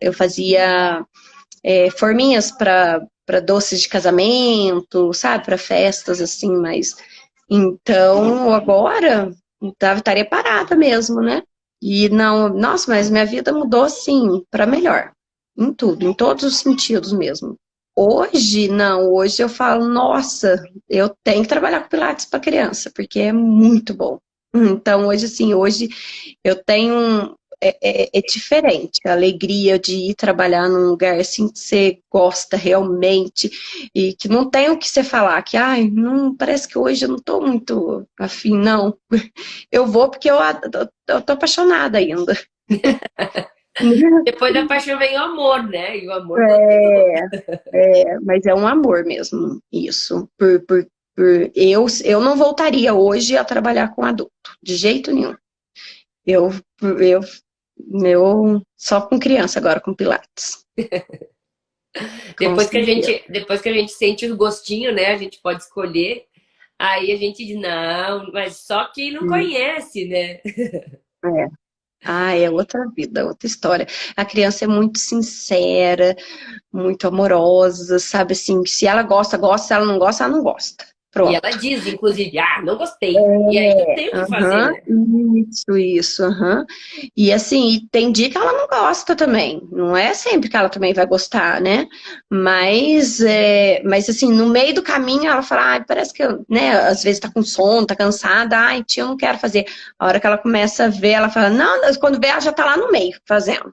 Eu fazia forminhas para doces de casamento, sabe? Para festas assim, mas então agora estaria parada mesmo, né? E não, nossa, mas minha vida mudou assim para melhor, em tudo, em todos os sentidos mesmo. Hoje, não, hoje eu falo, nossa, eu tenho que trabalhar com Pilates para criança, porque é muito bom. Então, hoje, assim, hoje eu tenho é diferente a alegria de ir trabalhar num lugar assim que você gosta realmente e que não tem o que você falar, que ai, não, parece que hoje eu não estou muito afim, não. Eu vou porque eu tô apaixonada ainda. Depois da paixão vem o amor, né? E o amor continua. É, mas é um amor mesmo, isso. Eu não voltaria hoje a trabalhar com adulto, de jeito nenhum. Eu, eu, eu só com criança agora, com Pilates, com certeza. Depois que a gente sente o gostinho, né? A gente pode escolher. Aí a gente diz, não, mas só quem não conhece, né? É. Ah, é outra vida, outra história. A criança é muito sincera, muito amorosa, sabe assim, se ela gosta, gosta, se ela não gosta, ela não gosta. E ela Pronto. diz, inclusive, ah, não gostei. E aí não tem o que fazer, Aham, né? isso, aham. E assim, tem dia que ela não gosta também. Não é sempre que ela também vai gostar, né? Mas assim, no meio do caminho ela fala, ai, parece que, né, às vezes tá com sono, tá cansada, ai, tia, eu não quero fazer. A hora que ela começa a ver, ela fala, não, quando vê, ela já tá lá no meio, fazendo.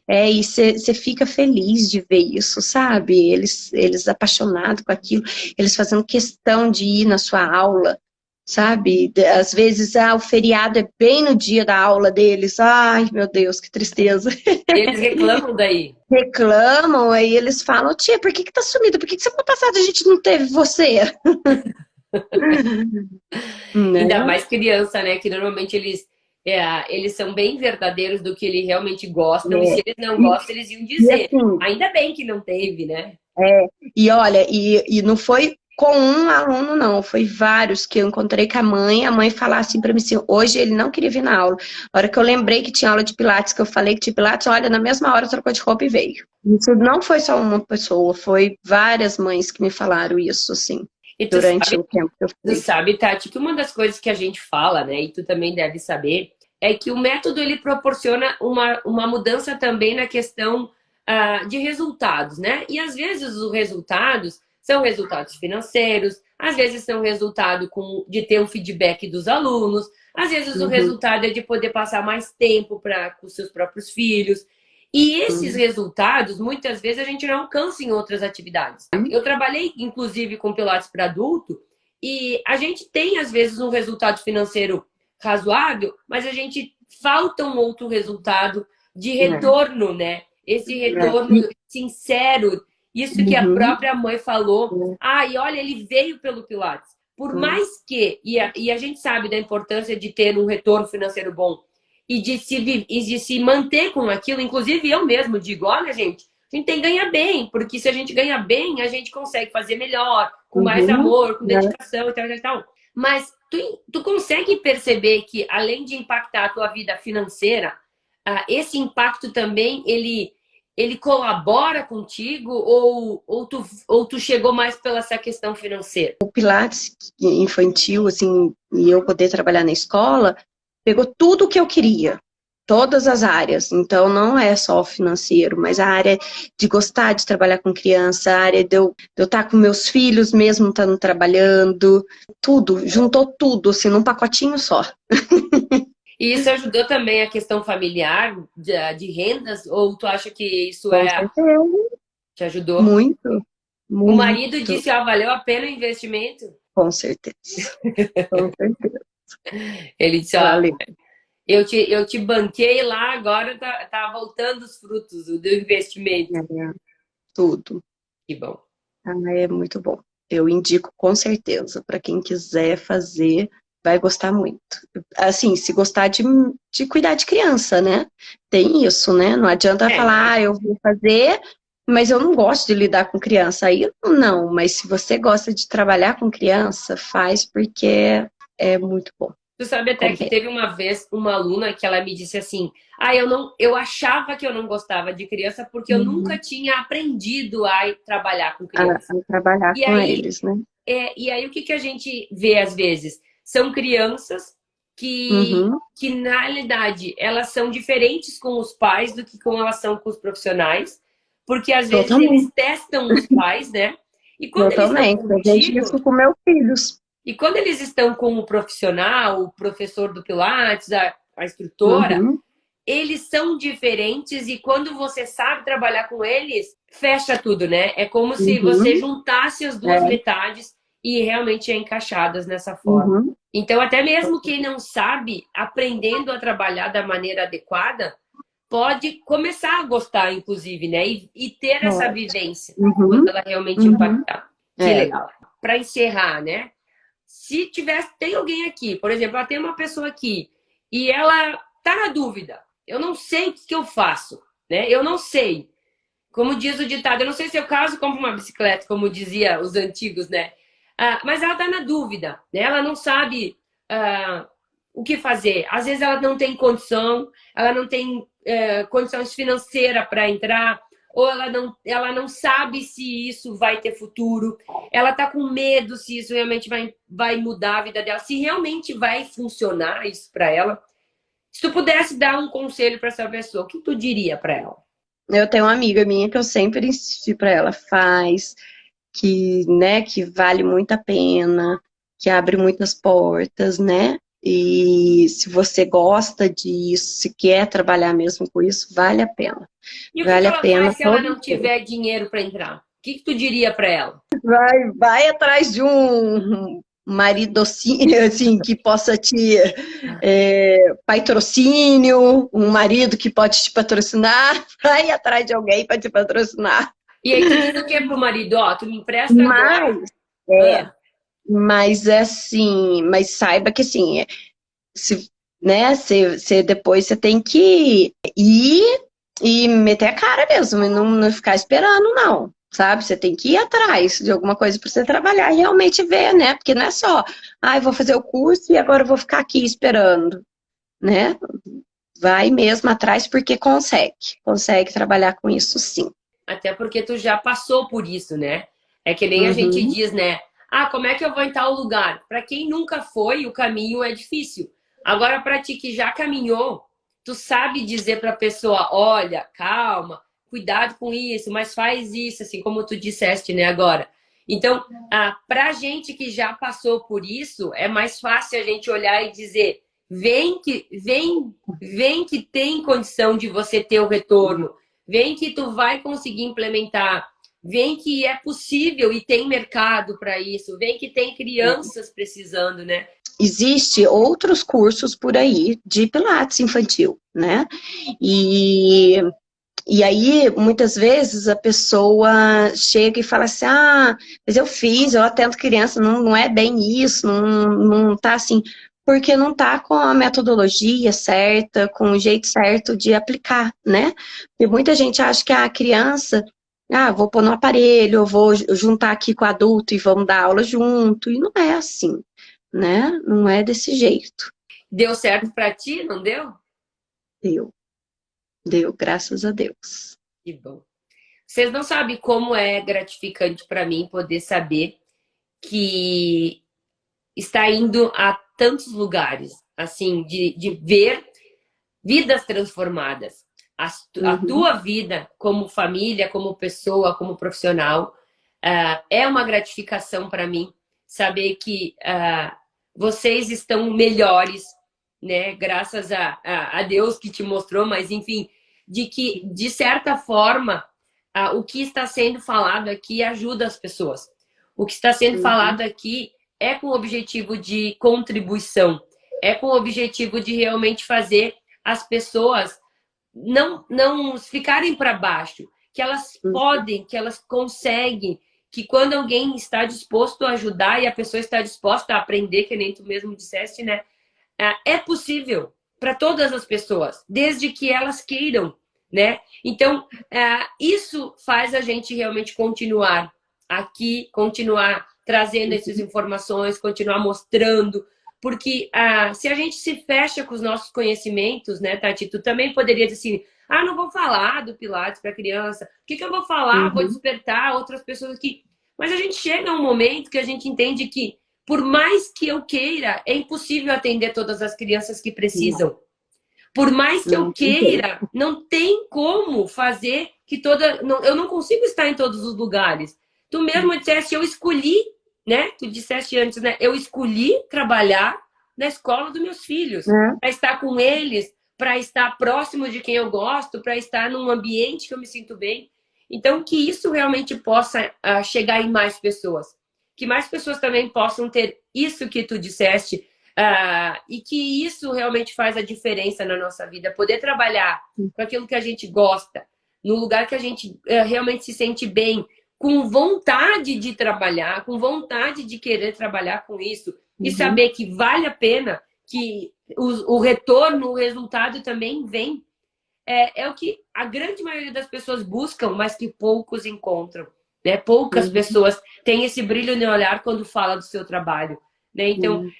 E você fica feliz de ver isso, sabe? Eles apaixonados com aquilo, eles fazendo questão de ir na sua aula, sabe? Às vezes, o feriado é bem no dia da aula deles. Ai, meu Deus, que tristeza. E eles reclamam daí. Reclamam, aí eles falam, tia, por que tá sumido? Por que semana passada a gente não teve você? Ainda Né? mais criança, né? Que normalmente eles são bem verdadeiros do que eles realmente gostam. E se eles não E, gostam, eles iam e dizer. assim, Ainda bem que não teve, né? e olha, e não foi com um aluno, não, foi vários que eu encontrei com a mãe falava assim pra mim assim, hoje ele não queria vir na aula. A hora que eu lembrei que tinha aula de Pilates, que eu falei que tinha Pilates, olha, na mesma hora trocou de roupa e veio. Isso não foi só uma pessoa, foi várias mães que me falaram isso, assim, E durante o tempo que eu tu fui. sabe, Tati, que uma das coisas que a gente fala, né? E tu também deve saber, é que o método ele proporciona uma mudança também na questão de resultados, né? E às vezes os resultados são resultados financeiros, às vezes são resultado de ter um feedback dos alunos, às vezes o Uhum, resultado é de poder passar mais tempo com os seus próprios filhos. E esses uhum, resultados, muitas vezes, a gente não alcança em outras atividades. Eu trabalhei, inclusive, com Pilates para adulto, e a gente tem, às vezes, um resultado financeiro razoável, mas a gente falta um outro resultado de é, retorno, né? Esse é, retorno sincero, isso que a uhum, própria mãe falou. E olha, ele veio pelo Pilates. Por uhum, mais que, e a gente sabe da importância de ter um retorno financeiro bom e de se manter com aquilo, inclusive eu mesmo digo, olha, gente, a gente tem que ganhar bem, porque se a gente ganha bem, a gente consegue fazer melhor, com mais uhum, amor, com né? dedicação e tal, e tal. Mas tu consegue perceber que, além de impactar a tua vida financeira, esse impacto também, ele colabora contigo ou tu chegou mais pela essa questão financeira? O Pilates infantil, assim, e eu poder trabalhar na escola, pegou tudo o que eu queria, todas as áreas. Então, não é só o financeiro, mas a área de gostar de trabalhar com criança, a área de eu estar com meus filhos mesmo estando trabalhando, tudo, juntou tudo, assim, num pacotinho só. E isso ajudou também a questão familiar, de rendas, ou tu acha que isso Com certeza. te ajudou? Muito, O marido muito, disse, valeu a pena o investimento? com certeza. Com certeza. Ele disse, Valeu. eu te banquei lá, agora tá voltando os frutos do investimento. É, tudo. Que bom. É muito bom. Eu indico com certeza para quem quiser fazer, vai gostar muito. Assim, se gostar de cuidar de criança, né? Tem isso, né? Não adianta falar, eu vou fazer, mas eu não gosto de lidar com criança. Aí não, mas se você gosta de trabalhar com criança, faz porque é muito bom. Tu sabe até que Compensa. teve uma vez uma aluna que ela me disse assim: eu achava que eu não gostava de criança porque eu nunca Uhum. tinha aprendido a trabalhar com A criança. trabalhar E com aí, eles, né? o que a gente vê às vezes? São crianças que, Uhum. que na realidade, elas são diferentes com os pais do que com elas são com os profissionais, porque às vezes eles Totalmente, testam os pais, né? E quando eles estão totalmente. Eu vejo contigo, isso com meus filhos. e quando eles estão com o profissional, o professor do Pilates, a instrutora, Uhum. eles são diferentes e quando você sabe trabalhar com eles, fecha tudo, né? É como se você Uhum. juntasse as duas É. metades e realmente é encaixadas dessa forma. Uhum. Então, até mesmo quem não sabe, aprendendo a trabalhar da maneira adequada, pode começar a gostar, inclusive, né? E ter essa Pode. vivência quando Uhum. ela realmente Uhum. impactar. Que É. legal. Para encerrar, né? Se tivesse, tem alguém aqui, por exemplo, ela tem uma pessoa aqui e ela tá na dúvida. Eu não sei o que eu faço, né? Eu não sei. Como diz o ditado, eu não sei se eu caso compro uma bicicleta, como dizia os antigos, né? Mas ela tá na dúvida, né? Ela não sabe o que fazer. Às vezes ela não tem condição, ela não tem condições financeiras para entrar, ou ela não sabe se isso vai ter futuro, ela está com medo se isso realmente vai mudar a vida dela, se realmente vai funcionar isso para ela. Se tu pudesse dar um conselho para essa pessoa, o que tu diria para ela? Eu tenho uma amiga minha que eu sempre insisti para ela, faz, que, né, que vale muito a pena, que abre muitas portas, né? E se você gosta disso, se quer trabalhar mesmo com isso, vale a pena. E o que Vale a ela pena faz se ela todo não dia. tiver dinheiro para entrar? O que tu diria para ela? Vai atrás de um marido assim, que possa te patrocínio, um marido que pode te patrocinar, vai atrás de alguém para te patrocinar. E aí tu diz o que pro marido? Ó, tu me empresta agora? Mas, é, Ah, mas assim, mas saiba que assim, se, né, depois você tem que ir e meter a cara mesmo, e não ficar esperando, não. Sabe? Você tem que ir atrás de alguma coisa para você trabalhar e realmente ver, né? Porque não é só, ah, eu vou fazer o curso e agora eu vou ficar aqui esperando, né? Vai mesmo atrás porque consegue trabalhar com isso sim. até porque tu já passou por isso, né? É que nem a gente Uhum, diz, né? Ah, como é que eu vou em tal lugar? Para quem nunca foi, o caminho é difícil. Agora, para ti que já caminhou, tu sabe dizer para a pessoa: olha, calma, cuidado com isso, mas faz isso, assim como tu disseste, né? Agora. Então, para a gente que já passou por isso, é mais fácil a gente olhar e dizer: vem que tem condição de você ter o retorno. Vem que tu vai conseguir implementar. Vem que é possível e tem mercado para isso. Vem que tem crianças precisando, né? existe outros cursos por aí de Pilates infantil, né? E, e aí, muitas vezes, a pessoa chega e fala assim, ah, mas eu fiz, eu atendo criança, não é bem isso, não tá assim, porque não tá com a metodologia certa, com o jeito certo de aplicar, né? Porque muita gente acha que a criança, ah, vou pôr no aparelho, eu vou juntar aqui com o adulto e vamos dar aula junto, e não é assim, né? Não é desse jeito. Deu certo para ti, não deu? Deu, deu, graças a Deus. Que bom. Vocês não sabem como é gratificante para mim poder saber que está indo a tantos lugares, assim, de ver vidas transformadas. A Uhum, tua vida como família, como pessoa, como profissional, é uma gratificação para mim saber que vocês estão melhores, né? Graças a Deus que te mostrou, mas enfim, de que, de certa forma, o que está sendo falado aqui ajuda as pessoas. O que está sendo uhum, falado aqui é com o objetivo de contribuição, é com o objetivo de realmente fazer as pessoas não ficarem para baixo, que elas uhum. podem, que elas conseguem, que quando alguém está disposto a ajudar e a pessoa está disposta a aprender, que nem tu mesmo disseste, né? É possível para todas as pessoas, desde que elas queiram, né? Então, isso faz a gente realmente continuar aqui, continuar trazendo essas informações, continuar mostrando, porque se a gente se fecha com os nossos conhecimentos, né, Tati, tu também poderia dizer assim, não vou falar do Pilates para criança, o que eu vou falar? Vou Uhum. despertar outras pessoas aqui. Mas a gente chega a um momento que a gente entende que por mais que eu queira, é impossível atender todas as crianças que Não, precisam. Por mais que eu não tem jeito. queira, não tem como fazer que toda. Não, eu não consigo estar em todos os lugares. Tu mesmo disseste, eu escolhi, né? Tu disseste antes, né? Eu escolhi trabalhar na escola dos meus filhos, Né? para estar com eles, para estar próximo de quem eu gosto, para estar num ambiente que eu me sinto bem. Então, que isso realmente possa chegar em mais pessoas. Que mais pessoas também possam ter isso que tu disseste, e que isso realmente faz a diferença na nossa vida. Poder trabalhar com aquilo que a gente gosta, no lugar que a gente realmente se sente bem, com vontade de trabalhar, com vontade de querer trabalhar com isso, e Uhum, saber que vale a pena, que o retorno, o resultado também vem. É o que a grande maioria das pessoas buscam, mas que poucos encontram. Né? Poucas uhum, pessoas têm esse brilho no olhar quando fala do seu trabalho. Né? Então, uhum,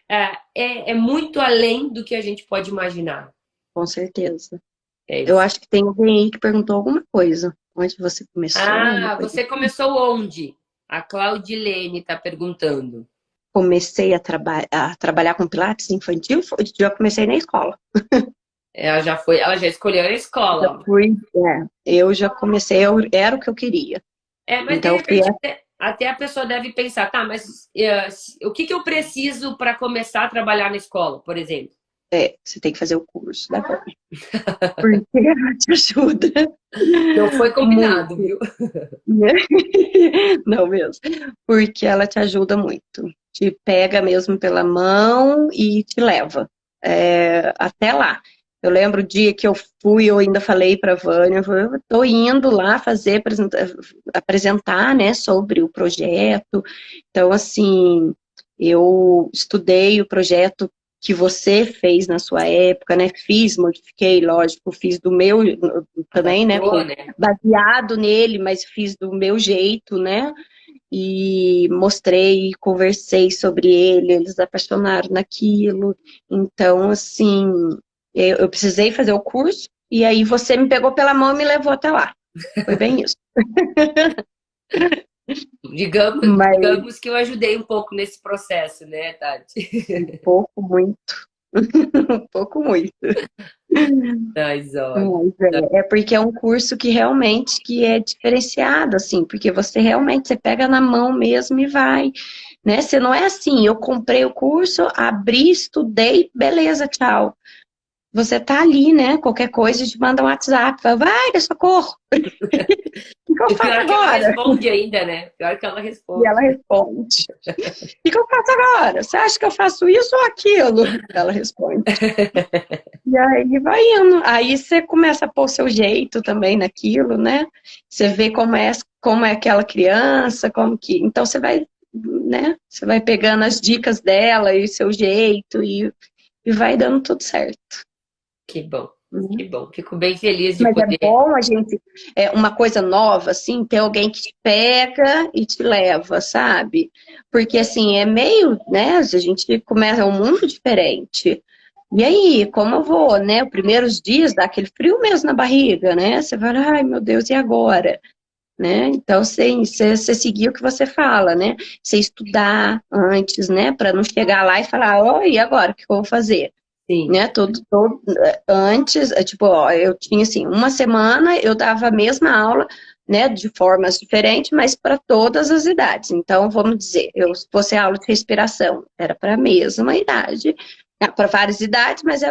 é muito além do que a gente pode imaginar. com certeza. É Eu isso. acho que tem alguém aí que perguntou alguma coisa. Onde você começou? Uma coisa Você assim. começou onde? A Claudilene está perguntando. Comecei a trabalhar com Pilates infantil, já comecei na escola. Ela já escolheu a Já escola. fui, eu já comecei, era o que eu queria. Mas de Então, eu fui, repente até a pessoa deve pensar, tá, mas o que eu preciso para começar a trabalhar na escola, por exemplo? Você tem que fazer o curso da Vânia. Porque ela te ajuda Não foi combinado, muito. viu? Não mesmo. Porque ela te ajuda muito. Te pega mesmo pela mão e te leva até lá. Eu lembro o dia que eu fui, eu ainda falei para a Vânia, eu estou indo lá fazer, apresentar, né, sobre o projeto. Então, assim, eu estudei o projeto que você fez na sua época, né? Fiz, modifiquei, lógico, fiz do meu também, né? Adaptou, né? Baseado nele, mas fiz do meu jeito, né? E mostrei, conversei sobre ele, eles apaixonaram naquilo. Então, assim, eu precisei fazer o curso e aí você me pegou pela mão e me levou até lá. Foi bem isso. Mas Digamos que eu ajudei um pouco nesse processo, né, Tati? um pouco, muito. Um pouco, muito. Mas olha. Mas é porque é um curso que realmente que é diferenciado, assim, porque você realmente você pega na mão mesmo e vai, né? Você não é assim, eu comprei o curso, abri, estudei, beleza, tchau. Você tá ali, né? Qualquer coisa, te manda um WhatsApp, fala, vai, socorro, o que eu E faço pior que ela agora? responde ainda, né? Pior que ela E ela responde. responde, o que eu faço agora? Você acha que eu faço isso ou aquilo? Ela responde. E aí vai indo. Aí você começa a pôr o seu jeito também naquilo, né? Você vê como é aquela criança, como que. Então você vai, né? Você vai pegando as dicas dela e o seu jeito e vai dando tudo certo. Que bom, que Né? bom. Fico bem feliz de Mas é poder. bom a gente, uma coisa nova, assim, ter alguém que te pega e te leva, sabe? Porque, assim, é meio, né? A gente começa, é um mundo diferente. E aí, como eu vou, né? Os primeiros dias dá aquele frio mesmo na barriga, né? Você vai, ai meu Deus, e agora? Né? Então, você seguir o que você fala, né? Você estudar antes, né? Para não chegar lá e falar, oh, e agora? O que eu vou fazer? Sim, Né? Antes, tipo, ó, eu tinha assim, uma semana eu dava a mesma aula, né? De formas diferentes, mas para todas as idades. Então, vamos dizer, se fosse aula de respiração, era para a mesma idade, para várias idades, mas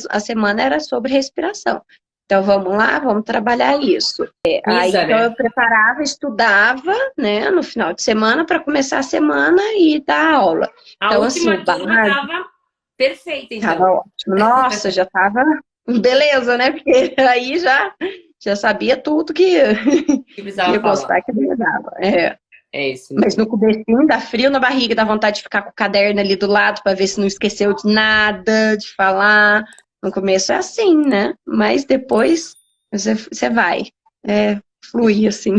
a semana era sobre respiração. Então, vamos lá, vamos trabalhar isso. Aí, Isa, então, né? eu preparava, estudava, né, no final de semana, para começar a semana e dar aula. A Então, assim, o última turma básico tava perfeita, então. tava ótimo. Nossa, já tava beleza, né? Porque aí já sabia tudo Que que ia precisava falar. gostar, que não ia dava. É. É isso Mas mesmo. no comecinho dá frio na barriga, dá vontade de ficar com o caderno ali do lado para ver se não esqueceu de nada, de falar. No começo é assim, né? Mas depois você vai. Flui assim.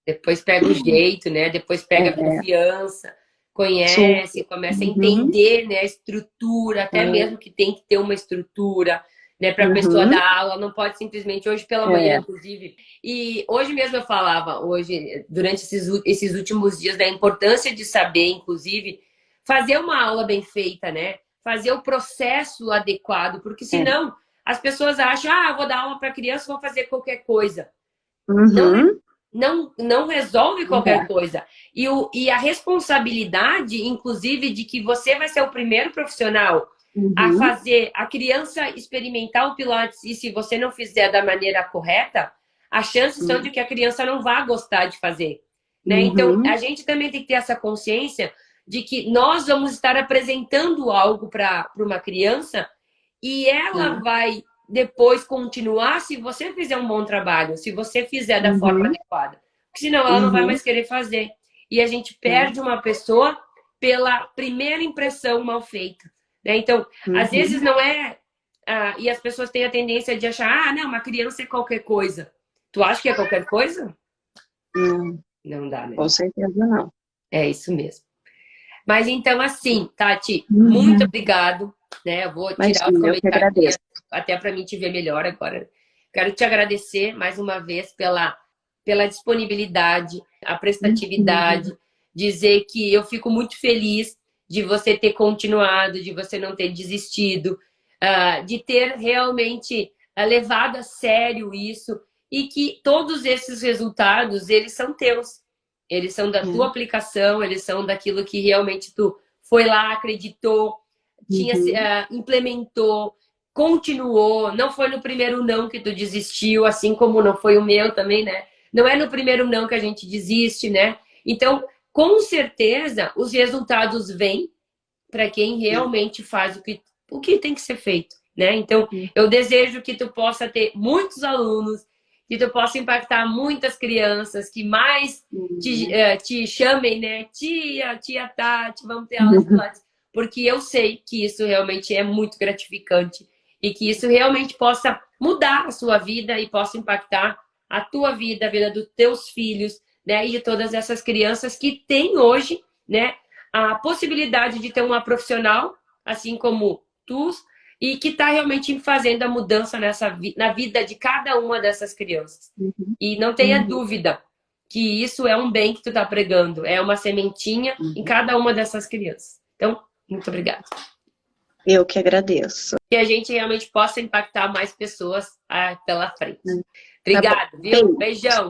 Depois pega o jeito, né? Depois pega a É, confiança, conhece, super. começa a Uhum, entender, né, a estrutura, até é, mesmo que tem que ter uma estrutura, né, para a pessoa uhum, dar aula, não pode simplesmente hoje pela manhã, é, inclusive. E hoje mesmo eu falava, hoje, durante esses últimos dias, da importância de saber, inclusive, fazer uma aula bem feita, né? Fazer o processo adequado, porque é. senão as pessoas acham, ah, vou dar aula para criança, vou fazer qualquer coisa. Não Uhum, não resolve não qualquer dá. coisa. E a responsabilidade, inclusive, de que você vai ser o primeiro profissional a Uhum, fazer a criança experimentar o Pilates e se você não fizer da maneira correta, as chances são de que a criança não vá gostar de fazer. Né? Então, a uhum, gente também tem que ter essa consciência de que nós vamos estar apresentando algo para uma criança e ela tá. vai depois continuar se você fizer um bom trabalho, se você fizer da forma Uhum, adequada. Porque senão ela não vai uhum, mais querer fazer. E a gente tá. perde uma pessoa pela primeira impressão mal feita. Né? Então, às vezes Uhum, não é. E as pessoas têm a tendência de achar, ah, não, uma criança é qualquer coisa. Tu acha que é qualquer coisa? não, Não dá, né? com certeza não. É isso mesmo. Mas então, assim, Tati, muito Uhum, obrigado. Né? Eu vou tirar os imagina, eu que comentários agradeço. até para mim te ver melhor agora. Quero te agradecer mais uma vez pela disponibilidade, a Uhum, prestatividade, dizer que eu fico muito feliz de você ter continuado, de você não ter desistido, de ter realmente levado a sério isso e que todos esses resultados, eles são teus. Eles são da tua é, aplicação, eles são daquilo que realmente tu foi lá, acreditou, implementou, continuou, não foi no primeiro não que tu desistiu, assim como não foi o meu também, né? Não é no primeiro não que a gente desiste, né? Então, com certeza, os resultados vêm para quem realmente faz o que tem que ser feito, né? Então, eu desejo que tu possa ter muitos alunos, que tu possa impactar muitas crianças, que mais te chamem, né? Tia Tati, vamos ter aulas Pilates. Porque eu sei que isso realmente é muito gratificante e que isso realmente possa mudar a sua vida e possa impactar a tua vida, a vida dos teus filhos, né? E de todas essas crianças que têm hoje, né? A possibilidade de ter uma profissional, assim como tu, e que está realmente fazendo a mudança na vida de cada uma dessas crianças. E não tenha dúvida que isso é um bem que tu está pregando, é uma sementinha em cada uma dessas crianças. Então, muito obrigada. Eu que agradeço. Que a gente realmente possa impactar mais pessoas pela frente. Obrigada, viu? Beijão.